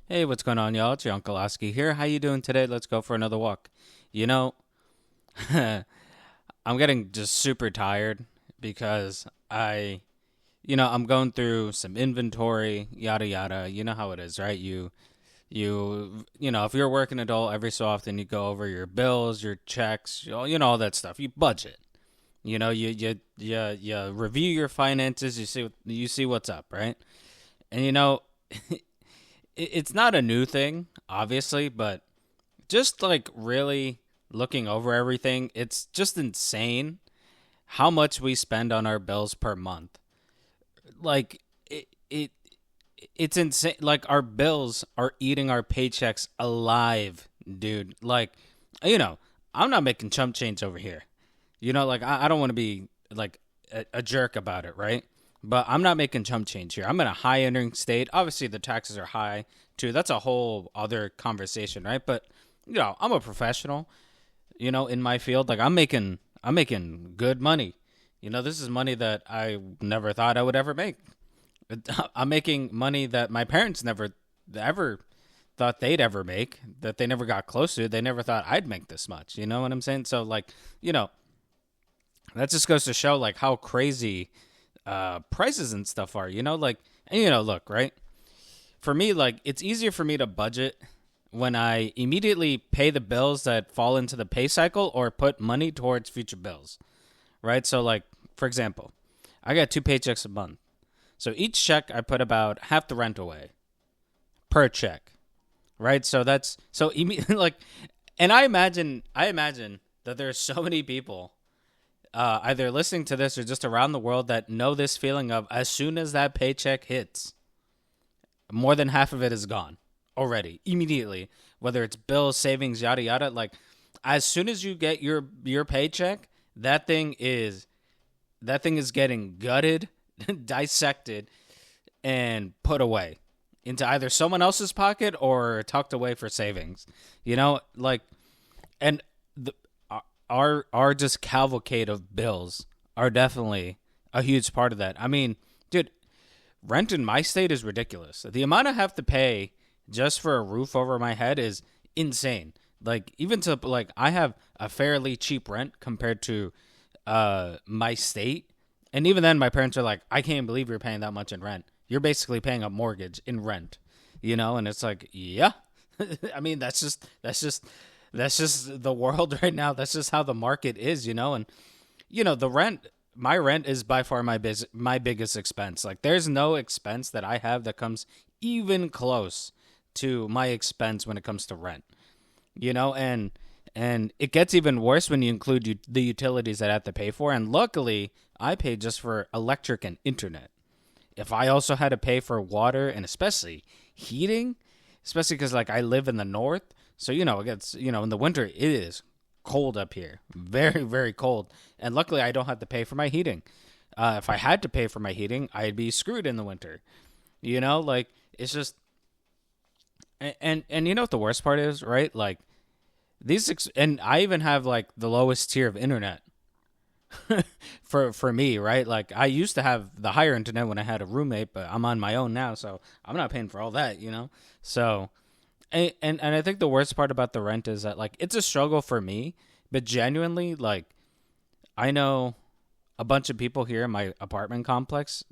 Hey, what's going on, y'all? It's your Uncle Oski here. How you doing today? Let's go for another walk. You know, I'm getting just super tired because I'm going through some inventory, yada yada. You know how it is, right? If you're a working adult, every so often you go over your bills, your checks, all that stuff. You budget. You review your finances. You see what's up, right? And it's not a new thing, obviously, but just like really looking over everything, it's just insane how much we spend on our bills per month. Like it it's insane. Like our bills are eating our paychecks alive, dude. Like, you know, I'm not making chump change over here. Like I don't want to be like a jerk about it, right? But I'm not making chump change here. I'm in a high earning state. Obviously, the taxes are high too. That's a whole other conversation, right? But I'm a professional. In my field, like I'm making good money. This is money that I never thought I would ever make. I'm making money that my parents never ever thought they'd ever make. That they never got close to. They never thought I'd make this much. You know what I'm saying? So like, that just goes to show like how crazy prices and stuff are. Like, and look, right? For me, like it's easier for me to budget when I immediately pay the bills that fall into the pay cycle or put money towards future bills, right? So, like, for example, I got two paychecks a month. So each check I put about half the rent away per check, right? So that's so like, and I imagine that there's so many people either listening to this or just around the world that know this feeling of as soon as that paycheck hits, more than half of it is gone already immediately, whether it's bills, savings, yada yada. Like as soon as you get your paycheck, that thing is getting gutted, dissected, and put away into either someone else's pocket or tucked away for savings. Like, and the, our just cavalcade of bills are definitely a huge part of that. I mean, dude, rent in my state is ridiculous. The amount I have to pay just for a roof over my head is insane. Like even to like I have a fairly cheap rent compared to my state. And even then my parents are like, I can't believe you're paying that much in rent. You're basically paying a mortgage in rent. And it's like, yeah. I mean, that's just the world right now. That's just how the market is. And the rent, my rent is by far my biggest expense. Like there's no expense that I have that comes even close to my expense when it comes to rent. And it gets even worse when you include the utilities that I have to pay for. And luckily, I pay just for electric and internet. If I also had to pay for water and especially heating, especially because like I live in the north, so it gets in the winter it is cold up here, very very cold, and luckily I don't have to pay for my heating. If I had to pay for my heating, I'd be screwed in the winter. Like it's just and you know what the worst part is, right? Like and I even have like the lowest tier of internet for me, right? Like I used to have the higher internet when I had a roommate, but I'm on my own now, so I'm not paying for all that. So and I think the worst part about the rent is that like it's a struggle for me, but genuinely like I know a bunch of people here in my apartment complex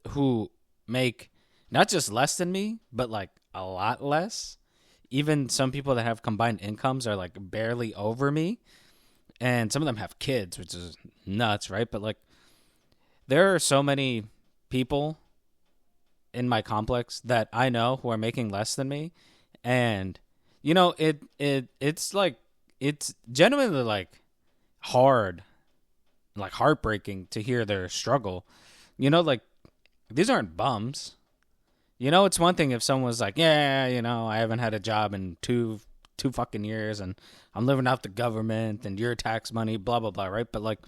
who make not just less than me, but like a lot less. Even some people that have combined incomes are like barely over me, and some of them have kids, which is nuts, right? But like there are so many people in my complex that I know who are making less than me, and it's like it's genuinely like hard, like heartbreaking to hear their struggle. Like these aren't bums. It's one thing if someone was like, yeah, I haven't had a job in two fucking years and I'm living off the government and your tax money, blah blah blah, right? But like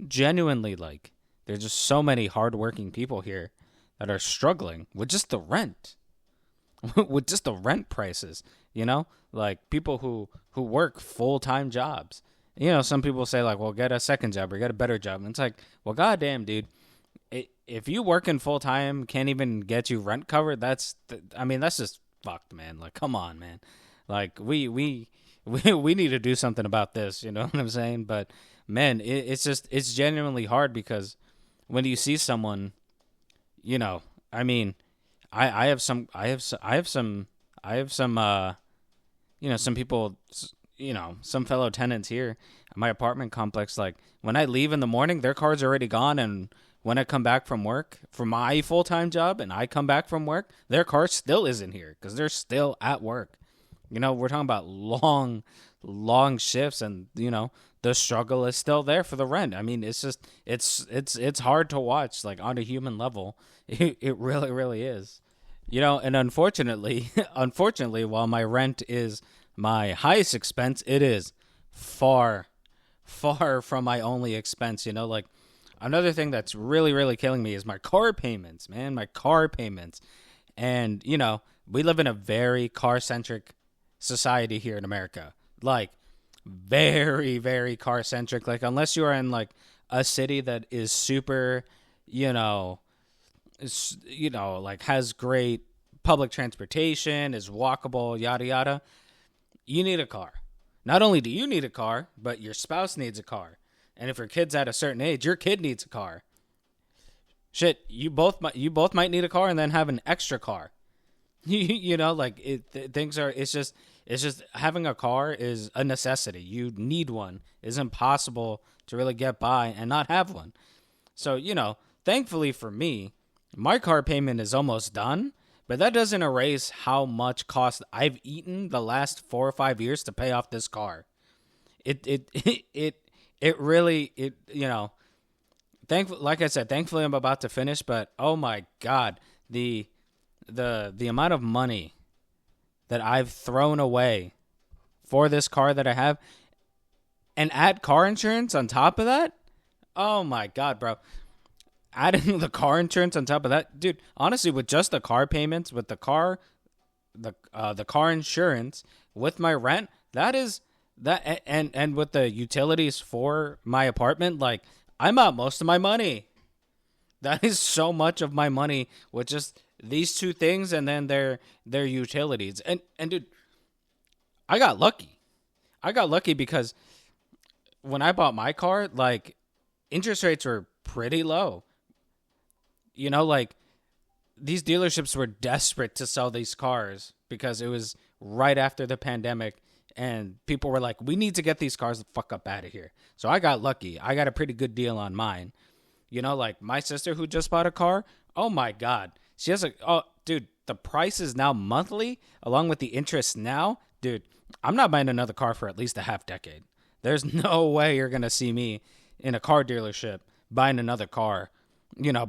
genuinely, like there's just so many hardworking people here that are struggling with just the rent, with just the rent prices. Like people who work full time jobs. Some people say like, well, get a second job or get a better job, and it's like, well, goddamn, dude. If you working full time can't even get you rent covered, I mean, that's just fucked, man. Like, come on, man. Like, we need to do something about this. You know what I'm saying? But man, it's genuinely hard because when you see someone, you know, I mean, I have some, some people, some fellow tenants here at my apartment complex. Like, when I leave in the morning, their car's already gone, and when I come back from work for my full time job, and I come back from work, their car still isn't here because they're still at work. We're talking about long shifts, and the struggle is still there for the rent. I mean, it's just it's hard to watch, like, on a human level. It really, really is. And unfortunately, while my rent is my highest expense, it is far, far from my only expense. Like, another thing that's really, really killing me is my car payments, man. My car payments. And, we live in a very car centric society here in America. Like, very, very car centric. Like, unless you are in, like, a city that is super, like, has great public transportation, is walkable, yada yada, you need a car. Not only do you need a car, but your spouse needs a car. And if your kid's at a certain age, your kid needs a car. Shit, you both might need a car and then have an extra car. It's just having a car is a necessity. You need one. It's impossible to really get by and not have one. So, thankfully for me, my car payment is almost done, but that doesn't erase how much cost I've eaten the last 4 or 5 years to pay off this car. It really, like I said, thankfully I'm about to finish, but oh my God, the amount of money that I've thrown away for this car that I have, and add car insurance on top of that. Oh my God, bro. Adding the car insurance on top of that, dude, honestly, with just the car payments, with the car insurance, with my rent, and with the utilities for my apartment, like, I'm out most of my money. That is so much of my money with just these two things, and then their utilities. And dude, I got lucky. Because when I bought my car, like, interest rates were pretty low. Like, these dealerships were desperate to sell these cars because it was right after the pandemic, and people were like, we need to get these cars the fuck up out of here. So I got lucky. I got a pretty good deal on mine. Like, my sister who just bought a car, oh my God. She has dude, the price is now monthly along with the interest now. Dude, I'm not buying another car for at least a half decade. There's no way you're going to see me in a car dealership buying another car,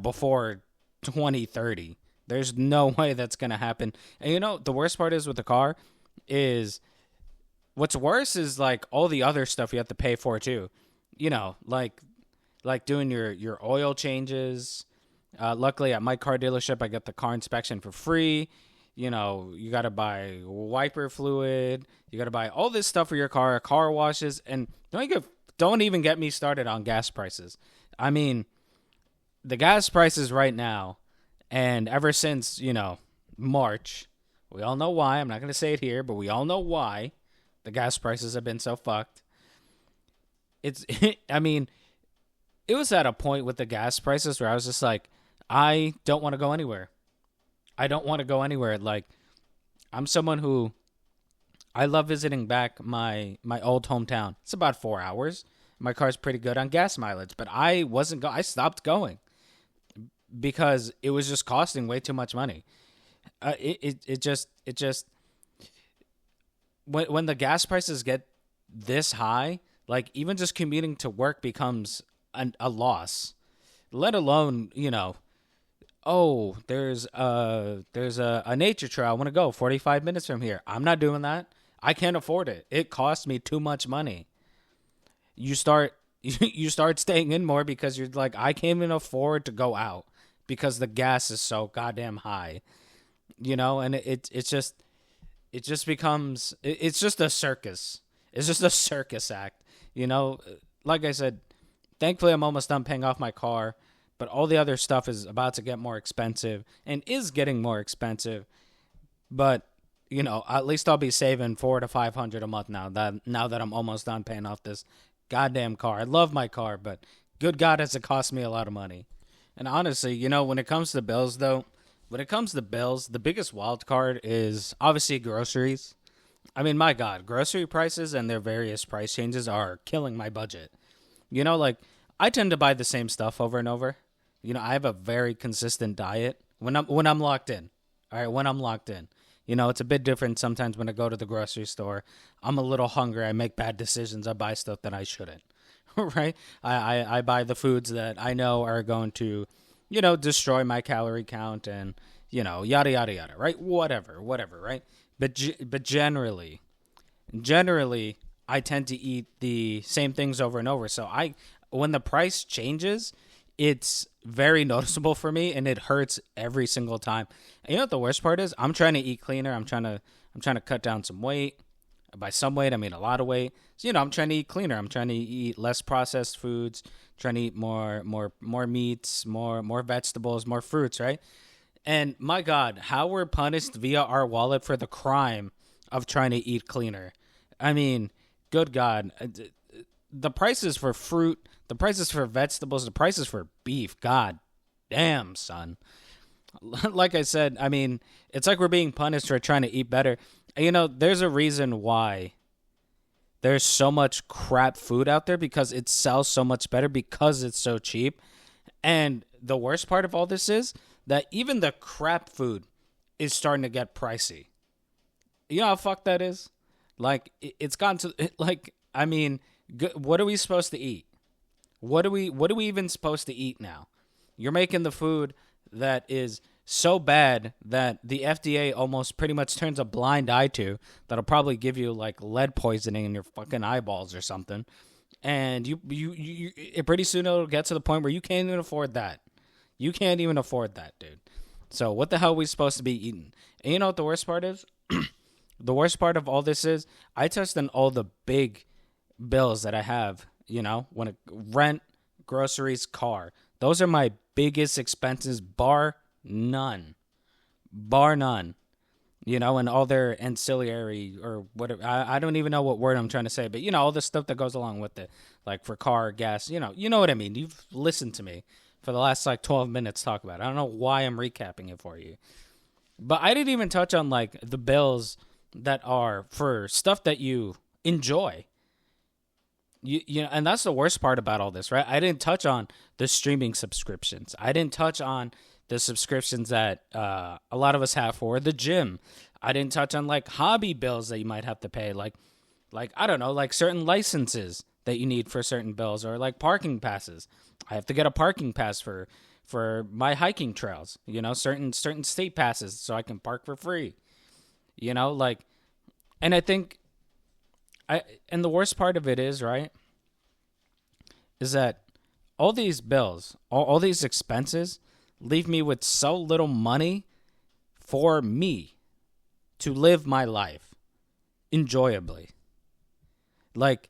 before 2030. There's no way that's going to happen. And the worst part is with the car is, what's worse is, like, all the other stuff you have to pay for too. Like doing your oil changes. Luckily at my car dealership, I get the car inspection for free. You got to buy wiper fluid. You got to buy all this stuff for your car washes. And don't even get me started on gas prices. I mean, the gas prices right now, and ever since, March, we all know why. I'm not going to say it here, but we all know why the gas prices have been so fucked. I mean, it was at a point with the gas prices where I was just like, I don't want to go anywhere. Like, I'm someone who, I love visiting back my old hometown. It's about 4 hours. My car's pretty good on gas mileage, but I stopped going because it was just costing way too much money. When the gas prices get this high, like, even just commuting to work becomes a loss, let alone, oh, there's a nature trail I want to go 45 minutes from here. I'm not doing that. I can't afford it. It costs me too much money. You start staying in more because you're like, I can't even afford to go out because the gas is so goddamn high. And it just becomes it's just a circus. It's just a circus act. Like I said, thankfully I'm almost done paying off my car, but all the other stuff is about to get more expensive and is getting more expensive. But at least I'll be saving 400 to 500 a month now that I'm almost done paying off this goddamn car. I love my car, but good God, has it cost me a lot of money. And honestly, when it comes to bills, though, the biggest wild card is obviously groceries. I mean, my God, grocery prices and their various price changes are killing my budget. Like I tend to buy the same stuff over and over. I have a very consistent diet when I'm locked in. All right, when I'm locked in. It's a bit different sometimes when I go to the grocery store. I'm a little hungry. I make bad decisions. I buy stuff that I shouldn't. Right? I buy the foods that I know are going to, destroy my calorie count and, yada, yada, yada, right? Whatever, right? But generally, I tend to eat the same things over and over. So when the price changes, it's very noticeable for me and it hurts every single time. And you know what the worst part is? I'm trying to eat cleaner. I'm trying to cut down some weight. By some weight, I mean a lot of weight. So, I'm trying to eat cleaner. I'm trying to eat less processed foods, trying to eat more meats, more vegetables, more fruits, right? And my God, how we're punished via our wallet for the crime of trying to eat cleaner. I mean, good God. The prices for fruit, the prices for vegetables, the prices for beef. God damn, son. Like I said, I mean, it's like we're being punished for trying to eat better. There's a reason why there's so much crap food out there because it sells so much better because it's so cheap. And the worst part of all this is that even the crap food is starting to get pricey. You know how fucked that is? Like, it's gotten to, like, I mean, what are we supposed to eat? What are we even supposed to eat now? You're making the food that is so bad that the FDA almost pretty much turns a blind eye to, that'll probably give you like lead poisoning in your fucking eyeballs or something. And pretty soon it'll get to the point where you can't even afford that. You can't even afford that, dude. So what the hell are we supposed to be eating? And you know what the worst part is? The worst part of all this is I touched on all the big bills that I have, rent, groceries, car. Those are my biggest expenses, bar none. And all their ancillary or whatever. I don't even know what word I'm trying to say, but all the stuff that goes along with it, like for car, gas, you know what I mean. You've listened to me for the last like 12 minutes talk about it. I don't know why I'm recapping it for you. But I didn't even touch on like the bills that are for stuff that you enjoy. And that's the worst part about all this, right? I didn't touch on the streaming subscriptions. I didn't touch on the subscriptions that a lot of us have for the gym. I didn't touch on like hobby bills that you might have to pay, like I don't know, like certain licenses that you need for certain bills, or like parking passes. I have to get a parking pass for my hiking trails. Certain state passes so I can park for free. And I think and the worst part of it is, right, is that all these bills, all these expenses leave me with so little money for me to live my life enjoyably. Like,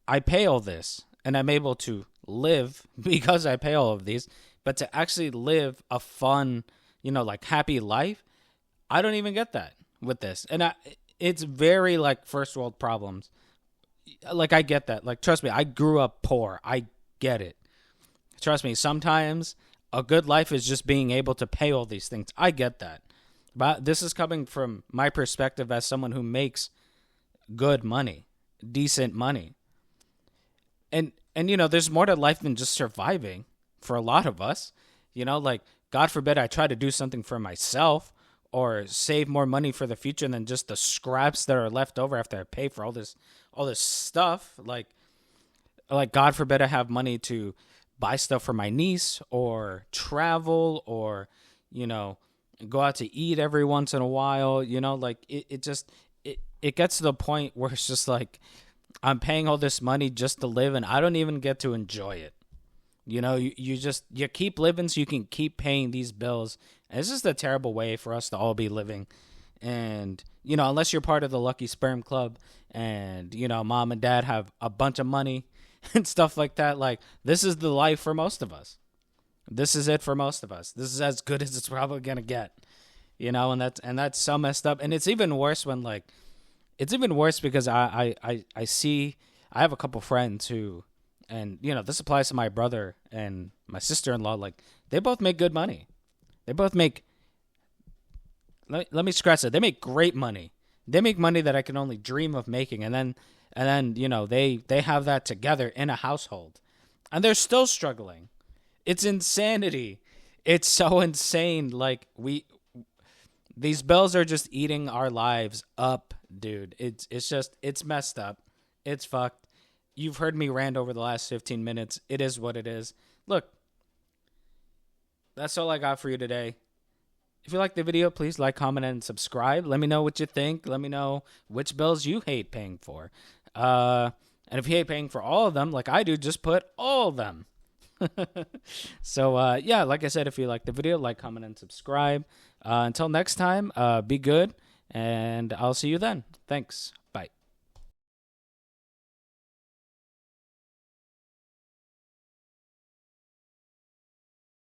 I pay all this and I'm able to live because I pay all of these, but to actually live a fun, like happy life, I don't even get that with this. And it's very like first world problems. Like, I get that. Like, trust me, I grew up poor. I get it. Trust me, sometimes a good life is just being able to pay all these things. I get that. But this is coming from my perspective as someone who makes good money, decent money. And there's more to life than just surviving for a lot of us. Like, God forbid I try to do something for myself or save more money for the future than just the scraps that are left over after I pay for all this stuff. Like God forbid I have money to buy stuff for my niece or travel or, go out to eat every once in a while. Like it gets to the point where it's just like I'm paying all this money just to live and I don't even get to enjoy it. You keep living so you can keep paying these bills. And it's just a terrible way for us to all be living. And, unless you're part of the Lucky Sperm Club and, mom and dad have a bunch of money and stuff like that, like, this is the life for most of us. This is it for most of us. This is as good as it's probably going to get. and that's so messed up. And it's even worse when like it's even worse because I see I have a couple friends who, and this applies to my brother and my sister-in-law. Like they both make good money. They both make. Let me stress it. They make great money. They make money that I can only dream of making, and then they have that together in a household, and they're still struggling. It's insanity. It's so insane. Like these bills are just eating our lives up, dude. It's messed up. It's fucked. You've heard me rant over the last 15 minutes. It is what it is. Look, that's all I got for you today. If you like the video, please like, comment, and subscribe. Let me know what you think. Let me know which bills you hate paying for. And if you hate paying for all of them, like I do, just put all of them. So, yeah, like I said, if you like the video, like, comment, and subscribe. Until next time, be good, and I'll see you then. Thanks.